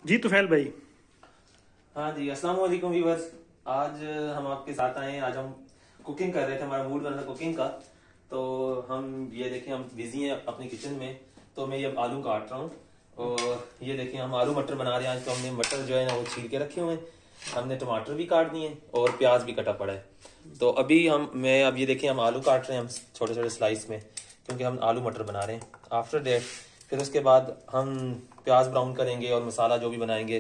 जी तुफैल भाई। हाँ जी, अस्सलाम वालेकुम व्यूअर्स। आज हम आपके साथ आए हैं। आज हम कुकिंग कर रहे थे, हमारा मूड बना था कुकिंग का। तो हम ये देखें, हम बिजी हैं अपनी किचन में। तो मैं ये आलू काट रहा हूँ और ये देखें हम आलू मटर बना रहे हैं। आज तो हमने मटर जो है ना वो छील के रखे हुए हैं, हमने टमाटर भी काट दिए और प्याज भी कटा पड़ा है। तो अभी अब ये देखें हम आलू काट रहे हैं, हम छोटे छोटे स्लाइस में, क्योंकि हम आलू मटर बना रहे हैं। आफ्टर डेट फिर उसके बाद हम प्याज ब्राउन करेंगे और मसाला जो भी बनाएंगे,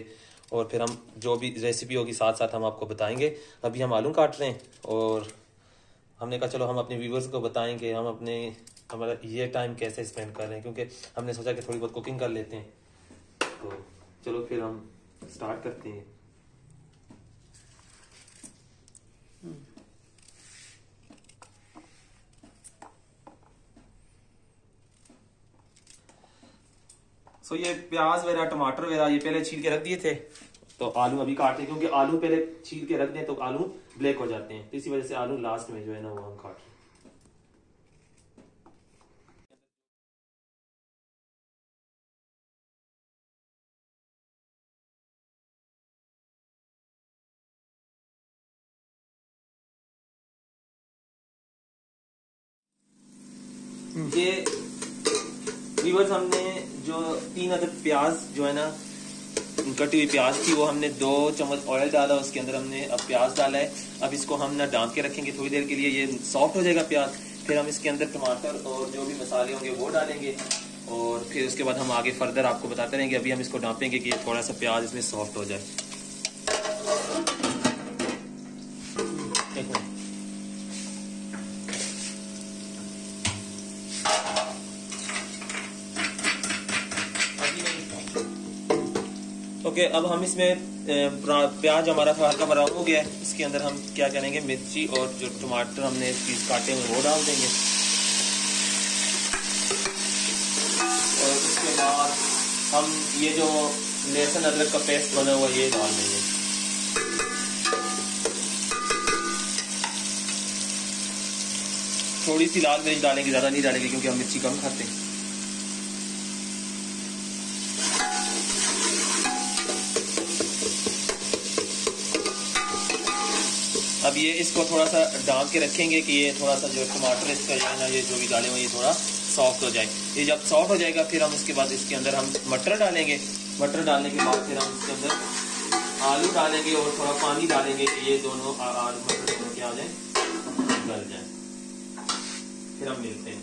और फिर हम जो भी रेसिपी होगी साथ साथ हम आपको बताएंगे। अभी हम आलू काट रहे हैं और हमने कहा चलो हम अपने व्यूवर्स को बताएंगे हम हमारा ये टाइम कैसे स्पेंड कर रहे हैं, क्योंकि हमने सोचा कि थोड़ी बहुत कुकिंग कर लेते हैं। तो चलो फिर हम स्टार्ट करते हैं। ये प्याज वगैरह टमाटर वगैरह ये पहले छील के रख दिए थे। तो आलू अभी काटते हैं, क्योंकि आलू पहले छील के रख दें तो आलू ब्लैक हो जाते हैं, तो इसी वजह से आलू लास्ट में जो है ना वो हम काट रहे हैं। ये व्यूअर्स, हमने जो 3 अदद प्याज जो है ना कटी हुई प्याज थी, वो हमने 2 चम्मच ऑयल डाला, उसके अंदर हमने अब प्याज डाला है। अब इसको हम ना ढाँप के रखेंगे थोड़ी देर के लिए, ये सॉफ्ट हो जाएगा प्याज। फिर हम इसके अंदर टमाटर और जो भी मसाले होंगे वो डालेंगे, और फिर उसके बाद हम आगे फर्दर आपको बताते रहेंगे। अभी हम इसको ढाँपेंगे कि थोड़ा सा प्याज इसमें सॉफ्ट हो जाए। ओके, अब हम इसमें प्याज हमारा हल्का ब्राउन हो गया है, इसके अंदर हम क्या करेंगे, मिर्ची और जो टमाटर हमने पीस काटे हुए वो डाल देंगे। और उसके बाद हम ये जो लहसुन अदरक का पेस्ट बना हुआ ये डाल देंगे। थोड़ी सी लाल मिर्च डालेंगे, ज्यादा नहीं डालेंगे क्योंकि हम मिर्ची कम खाते हैं। अब ये इसको थोड़ा सा ढाँप के रखेंगे कि ये थोड़ा सा जो टमाटर इसका जो है ना ये जो भी डाले हुए ये थोड़ा सॉफ्ट हो जाए। ये जब सॉफ्ट हो जाएगा फिर हम उसके बाद इसके अंदर हम मटर डालेंगे। मटर डालने के बाद फिर हम इसके अंदर आलू डालेंगे और थोड़ा पानी डालेंगे कि ये दोनों आलू मटर दोनों क्या हो जाए, गल जाए। फिर हम मिलते हैं।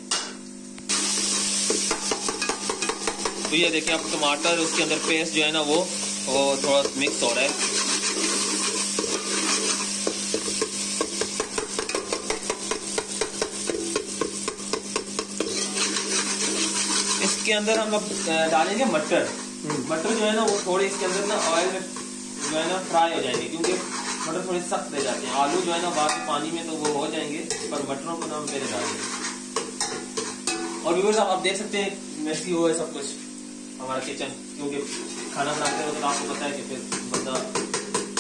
तो ये देखिए आप टमाटर उसके अंदर पेस्ट जो है ना वो थोड़ा मिक्स हो रहा है। इसके अंदर हम अब डालेंगे मटर। मटर जो है ना वो थोड़े इसके अंदर ना ऑयल में जो है ना फ्राई हो जाएंगे, क्योंकि मटर थोड़े सख्त रह जाते हैं। आलू जो है ना बाकी पानी में तो वो हो जाएंगे, पर मटरों को ना हम पहले डालेंगे। और व्यूअर्स आप देख सकते हैं मेसी हुआ है सब कुछ हमारा किचन, क्योंकि खाना बनाते हैं तो आपको पता है कि फिर बंदा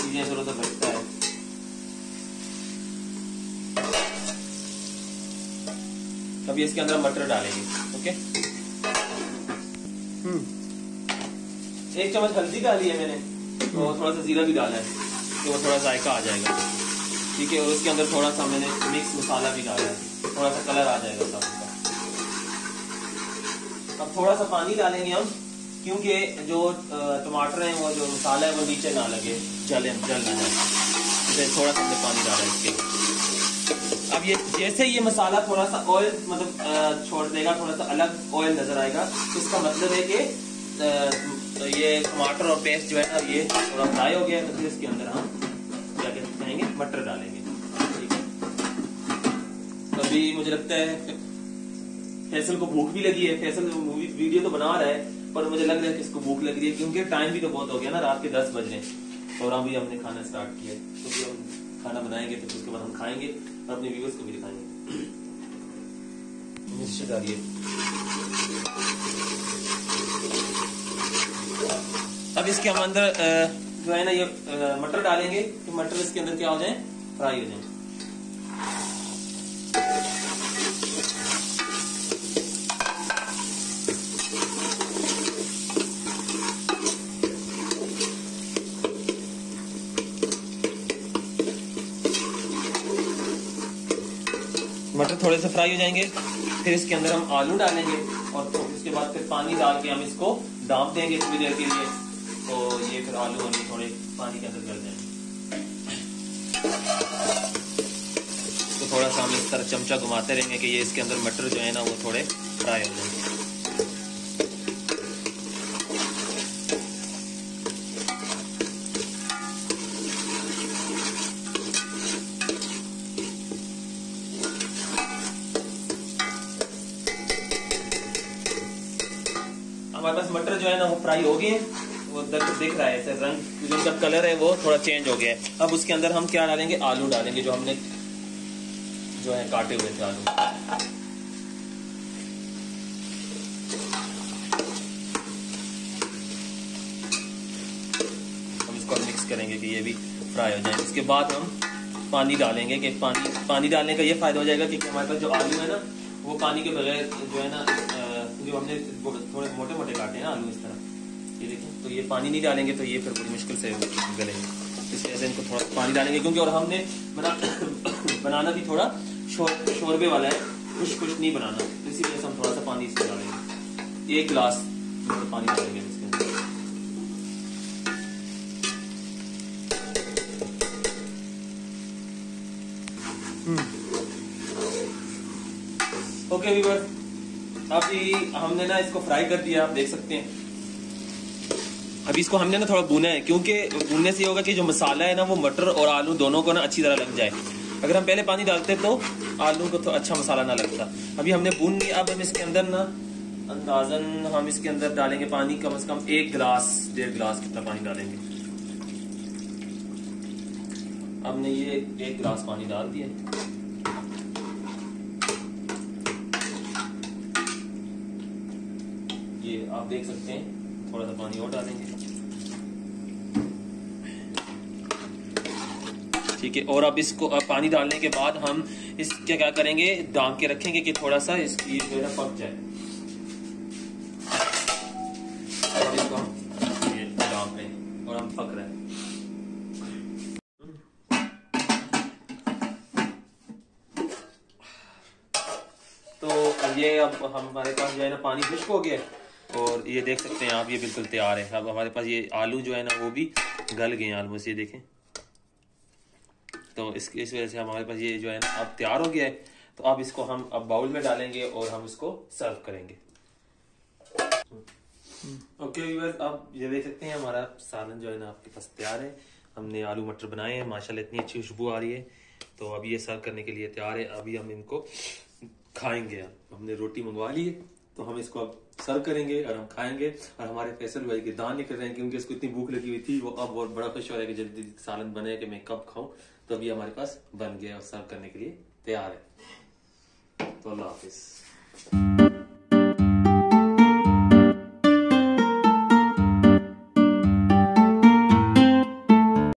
चीजें जरूरत रखता है। अभी इसके अंदर मटर डालेंगे। ओके, 1 चम्मच हल्दी डाली है मैंने, और थोड़ा सा जीरा भी डाला है, तो वो थोड़ा जायका आ जाएगा। ठीक है, और उसके अंदर थोड़ा सा मैंने मिक्स मसाला भी डाला है, थोड़ा सा कलर आ जाएगा सब का। अब थोड़ा सा पानी डालेंगे हम, क्योंकि जो टमाटर है वो जो मसाला है वो नीचे ना लगे, जल ना जाए। थोड़ा सा हमने पानी डाला है इसके। अब ये जैसे ये मसाला थोड़ा सा ऑयल मतलब छोड़ देगा, थोड़ा सा अलग ऑयल नजर आएगा, तो इसका मतलब है कि तो ये टमाटर और पेस्ट जो है ना ये थोड़ा फ्राई हो गया है। तो फिर इसके अंदर हम क्या कहेंगे, मटर डालेंगे। ठीक है, अभी मुझे लगता है फैसल को भूख भी लगी है। फैसल मूवी वीडियो तो बना रहा है, पर मुझे लग रहा है कि इसको भूख लग रही है, क्योंकि टाइम भी तो बहुत हो गया ना, रात के 10 बज रहे हैं और अभी हमने खाना स्टार्ट किया है। तो फिर हम खाना बनाएंगे, फिर उसके बाद हम खाएंगे और अपने व्यूअर्स को भी दिखाएंगे। मिर्च डालिए। अब इसके हम अंदर जो है ना ये मटर डालेंगे, कि मटर इसके अंदर क्या हो जाए, फ्राई हो जाए। मटर थोड़े से फ्राई हो जाएंगे, फिर इसके अंदर हम आलू डालेंगे और तो इसके बाद फिर पानी डाल के हम इसको दाम देंगे थोड़ी देर के लिए। तो ये फिर आलू होने थोड़े पानी के अंदर गल जाएंगे। तो थोड़ा सा हम इस तरह चमचा घुमाते रहेंगे कि ये इसके अंदर मटर जो है ना वो थोड़े फ्राई हो जाएंगे। हमारे पास मटर जो है ना वो फ्राई हो गए, वो दिख रहा है ऐसे रंग, जो उनका कलर है वो थोड़ा चेंज हो गया है। अब उसके अंदर हम क्या डालेंगे, आलू डालेंगे जो हमने जो है काटे हुए थे आलू। हम इसको मिक्स करेंगे कि ये भी फ्राई हो जाए। इसके बाद हम पानी डालेंगे कि पानी डालने का ये फायदा हो जाएगा कि हमारे पास जो आलू है ना वो पानी के बगैर जो है ना, जो हमने थोड़े मोटे मोटे काटे हैं आलू इस तरह, ये देखें, तो ये पानी नहीं डालेंगे तो ये फिर बड़ी मुश्किल से गलेंगे। इस वजह से इनको थोड़ा पानी डालेंगे, क्योंकि और हमने बनाना भी थोड़ा शोरबे वाला है, खुश नहीं बनाना, तो इसी वजह से हम थोड़ा सा पानी इसमें डालेंगे। 1 गिलास पानी डालेंगे इसके अंदर। ओके व्यूअर्स, अभी हमने ना इसको फ्राई कर दिया, आप देख सकते हैं। अभी इसको हमने ना थोड़ा भुना है, क्योंकि भुनने से ये होगा कि जो मसाला है ना वो मटर और आलू दोनों को ना अच्छी तरह लग जाए। अगर हम पहले पानी डालते तो आलू को तो अच्छा मसाला ना लगता। अभी हमने भून लिया, अब हम इसके अंदर ना अंदाजन हम इसके अंदर डालेंगे पानी कम से कम 1 गिलास 1.5 गिलास कितना पानी डालेंगे। हमने ये 1 गिलास पानी डाल दिया। ये आप देख सकते हैं, थोड़ा सा पानी और डालेंगे, ठीक है। और अब इसको पानी डालने के बाद हम इसके क्या करेंगे, दाम के रखेंगे कि थोड़ा सा इसकी जो है पक जाए। और इसको हम ये दाम रहे और हम पक रहे हैं। तो ये अब हमारे पास जो है ना पानी खुश्क हो गया, और ये देख सकते हैं आप, ये बिल्कुल तैयार है। अब हमारे पास ये आलू जो है ना वो भी गल गए हैं ऑलमोस्ट, ये देखें। तो इस वजह से हमारे पास ये जो है ना अब तैयार हो गया है। तो अब इसको हम अब बाउल में डालेंगे और हम इसको सर्व करेंगे। ओके व्यूअर्स, अब ये देख सकते हैं हमारा सालन जो है ना आपके पास तैयार है। हमने आलू मटर बनाए हैं, माशाल्लाह इतनी अच्छी खुशबू आ रही है। तो अभी ये सर्व करने के लिए तैयार है। अभी हम इनको खाएंगे। हमने रोटी मंगवा ली है, तो हम इसको अब सर्व करेंगे और हम खाएंगे। और हमारे फैसल भाई के दान निकल रहे हैं, क्योंकि इसको इतनी भूख लगी हुई थी। वो अब बहुत बड़ा खुश हो रहा है कि जल्दी सालन बने कि मैं कब खाऊं। तो अभी हमारे पास बन गया और सर्व करने के लिए तैयार है। तो अल्लाह हाफिज।